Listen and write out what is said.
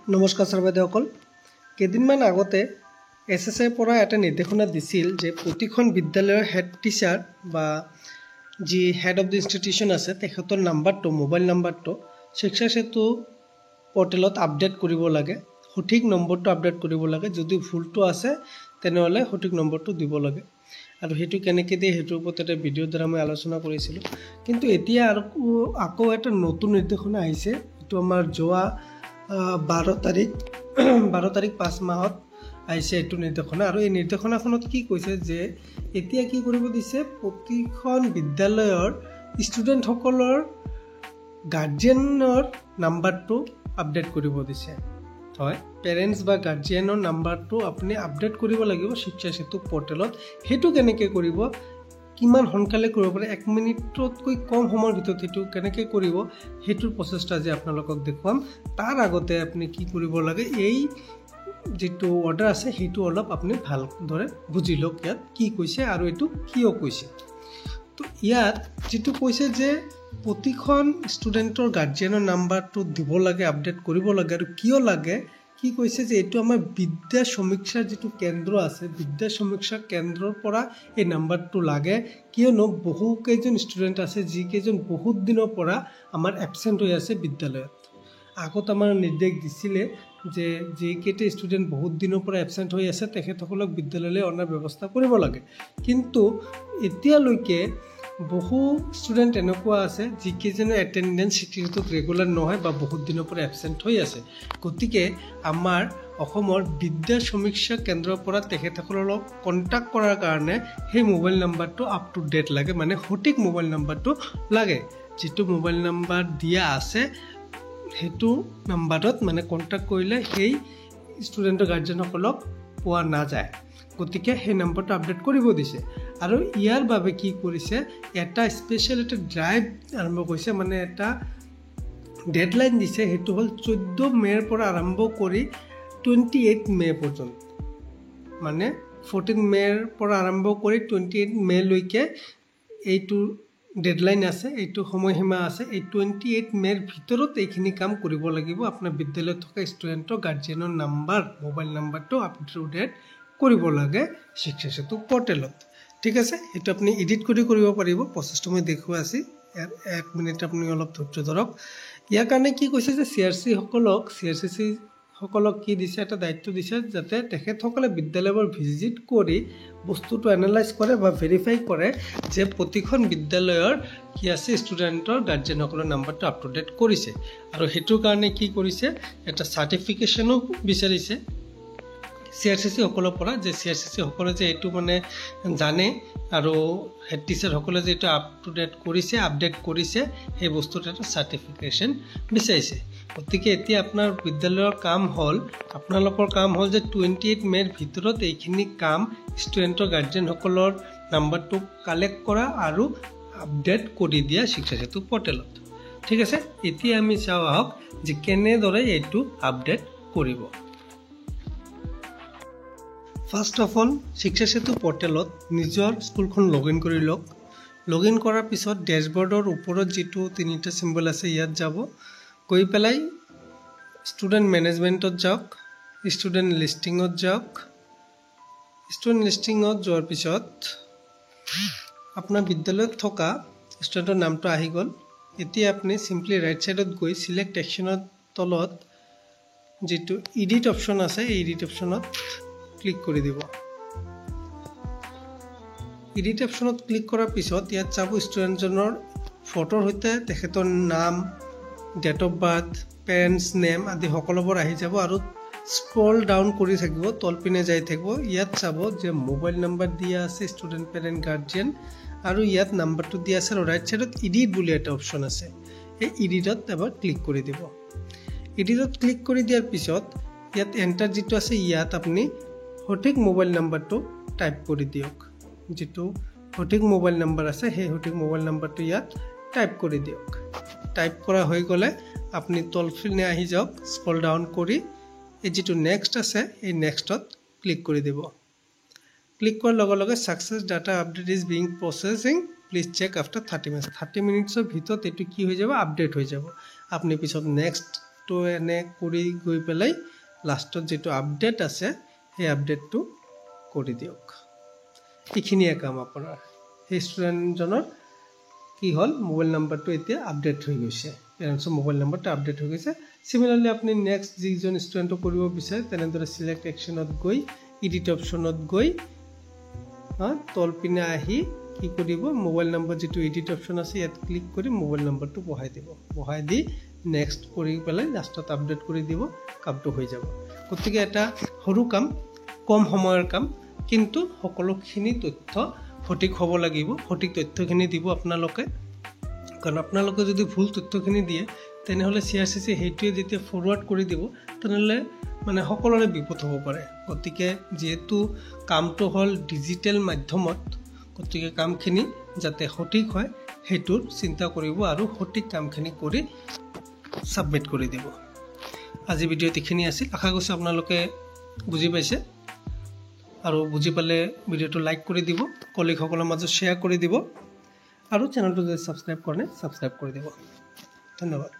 নমস্কাৰ ছাৰ বাইদেউসকল কেইদিনমান আগতে এছএছএৰ পৰা এটা নিৰ্দেশনা দিছিল যে প্ৰতিখন বিদ্যালয়ৰ হেড টিচাৰ বা যি হেড অফ দ্য ইনষ্টিটিউশ্যন আছে তেখেতৰ নাম্বাৰটো মোবাইল নাম্বাৰটো শিক্ষা সেতু পৰ্টেলত আপডেট কৰিব লাগে সঠিক নম্বৰটো আপডেট কৰিব লাগে যদি ভুলটো আছে তেনেহ'লে সঠিক নম্বৰটো দিব লাগে আৰু হেতু কেনেকৈ দিয়ে হেতুৰ ওপৰত এটা ভিডিঅ'ৰ দ্বাৰা মই আলোচনা কৰিছিলোঁ কিন্তু এতিয়া আকৌ এটা নতুন নিৰ্দেশনা আহিছে এইটো আমাৰ যোৱা 12 তাৰিখ 5 মাহত আহিছে এইটো নিৰ্দেশনা আৰু এই নিৰ্দেশনাখনত কি কৈছে যে এতিয়া কি কৰিব দিছে প্ৰতিখন বিদ্যালয়ৰ ষ্টুডেণ্টসকলৰ গাৰ্ডিয়ানৰ নাম্বাৰটো আপডেট কৰিব দিছে হয় পেৰেণ্টছ বা গাৰ্ডিয়ানৰ নাম্বাৰটো আপুনি আপডেট কৰিব লাগিব শিক্ষা সেতু পৰ্টেলত হেতু কেনেকৈ কৰিব কিমান সোনকালে কৰিব পাৰে 1 মিনিটতকৈ কম সময়ৰ ভিতৰত হেতু কেনেকৈ কৰিব হেতুৰ প্ৰচেষ্টা যে আপোনালোকক দেখুৱাম তাৰ আগতে আপুনি কি কৰিব লাগে এই যেটো অৰ্ডাৰ আছে হেতু অলপ আপুনি ভালদৰে বুজি লওক ইয়াত কি কৈছে আৰু এটো কিয় কৈছে তো ইয়াত যেটো কৈছে যে প্ৰতিখন ষ্টুডেণ্টৰ গাৰ্ডিয়ানৰ নাম্বাৰটো দিব লাগে আপডেট কৰিব লাগে আৰু কিয় লাগে কি কৈছে যে এটো আমাৰ বিদ্যা সমীক্ষাৰ যেটো কেন্দ্ৰ আছে বিদ্যা সমীক্ষা কেন্দ্ৰৰ পৰা এই নাম্বাৰটো লাগে কিয়নো বহু কেইজন ষ্টুডেণ্ট আছে যি কেইজন বহুত দিনৰ পৰা আমাৰ এবসেন্ট হৈ আছে বিদ্যালয়ত আগত আমাৰ নিৰ্দেশ দিছিলে যে যে কেইটা ষ্টুডেণ্ট বহুত দিনৰ পৰা এবসেন্ট হৈ আছে তেখেতসকলক বিদ্যালয়লৈ অনাৰ ব্যৱস্থা কৰিব লাগে কিন্তু এতিয়ালৈকে বহু ষ্টুডেণ্ট এনেকুৱা আছে যি কেইজনৰ এটেন্ডেন্স শিক্ষাটোত ৰেগুলাৰ নহয় বা বহুত দিনৰ পৰা এবসেন্ট হৈ আছে গতিকে আমাৰ অসমৰ বিদ্যা সমীক্ষা কেন্দ্ৰৰ পৰা তেখেতসকলক কন্টাক্ট কৰাৰ কাৰণে সেই মোবাইল নাম্বাৰটো আপ টু ডেট লাগে মানে সঠিক মোবাইল নাম্বাৰটো লাগে যেটো মোবাইল নাম্বাৰ দিয়া আছে হেতু নাম্বাৰত মানে কন্টাক্ট কৰিলে সেই ষ্টুডেণ্টৰ গাৰ্ডিয়ানসকলক পোৱা নাযায় গতিকে সেই নাম্বাৰটো আপডেট কৰিব দিছে আৰু ইয়াৰ বাবে কি কৰিছে এটা স্পেশাল এটা ড্ৰাইভ আৰম্ভ কৰিছে মানে এটা ডেডলাইন দিছে হেতু হল 14 মেৰ পৰা আৰম্ভ কৰি 28 মে পৰ্যন্ত মানে 14 মেৰ পৰা আৰম্ভ কৰি 28 মে লৈকে এইটো ডেডলাইন আছে এইটো সময়সীমা আছে এই 28 মেৰ ভিতৰত এইখিনি কাম কৰিব লাগিব আপোনাৰ বিদ্যালয়ত থকা ষ্টুডেণ্টৰ গাৰ্ডিয়ানৰ নাম্বাৰ মোবাইল নাম্বাৰটো আপডেট কৰিব লাগে শিক্ষা সেতু পৰ্টেলত ঠিক আছে এটা আপুনি এডিট কৰিব পাৰিব প্ৰচেছটো মই দেখুৱা আছে 1 মিনিট আপুনি অলপ ধৈৰ্য ধৰক ইয়াৰ কাৰণে কি কৈছে যে সিআৰসি সকলক কি দিছে এটা দায়িত্ব দিছে যাতে তেখেতসকলে বিদ্যালয়ৰ ভিজিট কৰি বস্তুটো এনালাইজ কৰে বা ভেৰিফাই কৰে যে প্ৰতিখন বিদ্যালয়ৰ কি আছে ষ্টুডেণ্টৰ গাৰ্ডিয়ানসকলৰ নাম্বাৰটো আপ টু ডেট কৰিছে আৰু হেতুৰ কাৰণে কি কৰিছে এটা সাৰ্টিফিকেশনো বিচাৰিছে সিআৰসি সকলৰ পৰা যে সিআৰসি সকলে যে এটো মানে জানে আৰু হেড টিচাৰ সকলে যে এটা আপ টু ডেট কৰিছে আপডেট কৰিছে সেই বস্তুটো এটা সাৰ্টিফিকেশন বিচাৰিছে গতিকে এতিয়া আপোনাৰ বিদ্যালয়ৰ কাম হল আপোনালোকৰ কাম হল যে 28 মেৰ ভিতৰত এইখিনি কাম ষ্টুডেণ্টৰ গাৰ্ডিয়ান সকলৰ নাম্বাৰটো কালেক্ট কৰা আৰু আপডেট কৰি দিয়া শিক্ষা সেতু পৰ্টেলত ঠিক আছে এতিয়া আমি চাও আহক যে কেনেদৰে এইটো আপডেট কৰিব ফাৰ্স্ট অফ অল শিক্ষা সেতু পৰ্টেলত নিজৰ স্কুলখন লগইন কৰি লওক লগইন কৰাৰ পিছত ড্যাশবৰ্ডৰ ওপৰত যেটো তিনিটা সিম্বল আছে ইয়াত যাব গৈ পেলাই ষ্টুডেণ্ট মেনেজমেন্টত যাওক ষ্টুডেণ্ট লিষ্টিংত যাওক ষ্টুডেণ্ট লিষ্টিংত যোৱাৰ পিছত আপোনাৰ বিদ্যালয়ত থকা ষ্টুডেণ্টৰ নামটো আহি গল এতিয়া আপুনি সিম্পলি ৰাইট সাইডত গৈ সিলেক্ট একশনত তলত যেটো এডিট অপচন আছে এই এডিট অপচনত ক্লিক কৰি দিব এডিট অপচনত ক্লিক কৰাৰ পিছত ইয়াত চাব ষ্টুডেণ্টজনৰ ফটোৰ সৈতে তেখেতৰ নাম date of birth parents name আদি সকলোবোৰ আহি যাব আৰু স্ক্ৰল ডাউন কৰি থাকিব তলপিনে যাই থাকিব ইয়াত চাব যে মোবাইল নাম্বাৰ দিয়া আছে ষ্টুডেণ্ট পেৰেণ্ট গাৰ্ডিয়ান আৰু ইয়াত নাম্বাৰটো দিয়া আছে আৰু ৰাইট সাইডত এডিট বুলি এটা অপচন আছে এই এডিটত এবাৰ ক্লিক কৰি দিব এডিটত ক্লিক কৰি দিয়াৰ পিছত ইয়াত এন্টাৰ যেটো আছে ইয়াত আপুনি সঠিক মোবাইল নাম্বাৰটো টাইপ কৰি দিয়ক যেটো সঠিক মোবাইল নাম্বাৰ আছে সেই সঠিক মোবাইল নাম্বাৰটো ইয়াত টাইপ কৰি দিয়ক টাইপ কৰা হৈ গলে আপুনি তলফিনে আহি যাওক স্ক্ৰল ডাউন কৰি এই যেটো নেক্সট আছে এই নেক্সটত ক্লিক কৰি দিব ক্লিক কৰাৰ লগে লগে success data update is being processing please check after 30 মিনিটছৰ ভিতৰত এটো কি হৈ যাব আপডেট হৈ যাব আপুনি পিছত নেক্সট তো এনে কৰি গৈ পেলাই লাষ্টত যেটো আপডেট আছে সেই আপডেটটো কৰি দিয়ক এইখিনিয়ে কাম আপোনাৰ সেই ষ্টুডেণ্টজনৰ কি হল মোবাইল নাম্বাৰটো এতিয়া আপডেট হৈ গৈছে পেৰেণ্টছৰ মোবাইল নাম্বাৰটো আপডেট হৈ গৈছে সিমিলাৰলি আপুনি নেক্সট যিজন ষ্টুডেণ্টটো কৰিব বিচাৰে তেনেদৰে সিলেক্ট একচনত গৈ এডিট অপচনত গৈ তল পিনে আহি কি কৰিব মোবাইল নাম্বাৰ যেটো এডিট অপচন আছে ইয়াত ক্লিক কৰি মোবাইল নাম্বাৰটো বহাই দিব বহাই দি নেক্সট কৰি পেলাই লাষ্টত আপডেট কৰি দিব কামটো হৈ যাব গতিকে এটা সৰু কাম কম সময়ৰ কাম কিন্তু সকলোখিনি তথ্য সঠিক হ'ব লাগিব সঠিক তথ্যখিনি দিব আপোনালোকে কাৰণ আপোনালোকে যদি ভুল তথ্যখিনি দিয়ে তেনেহলে সিআৰসিসি হেইটোৱে যেতিয়া ফৰৱাৰ্ড কৰি দিব তেনেহলে মানে সকলোৰে বিপদ হ'ব পাৰে গতিকে যেহেতু কামটো হল ডিজিটেল মাধ্যমত গতিকে কামখিনি যাতে সঠিক হয় হেইটোৰ চিন্তা কৰিব আৰু সঠিক কামখিনি কৰি সাবমিট কৰি দিব আজি ভিডিঅ'ত এইখিনি আছিল আশা কৰিছো আপোনালোকে বুজি পাইছে আৰু বুজি পালে ভিডিঅ'টো লাইক কৰি দিব কলিগসকলৰ মাজত শ্বেয়াৰ কৰি দিব আৰু চেনেলটো যদি সাবস্ক্ৰাইব কৰে সাবস্ক্ৰাইব কৰি দিব ধন্যবাদ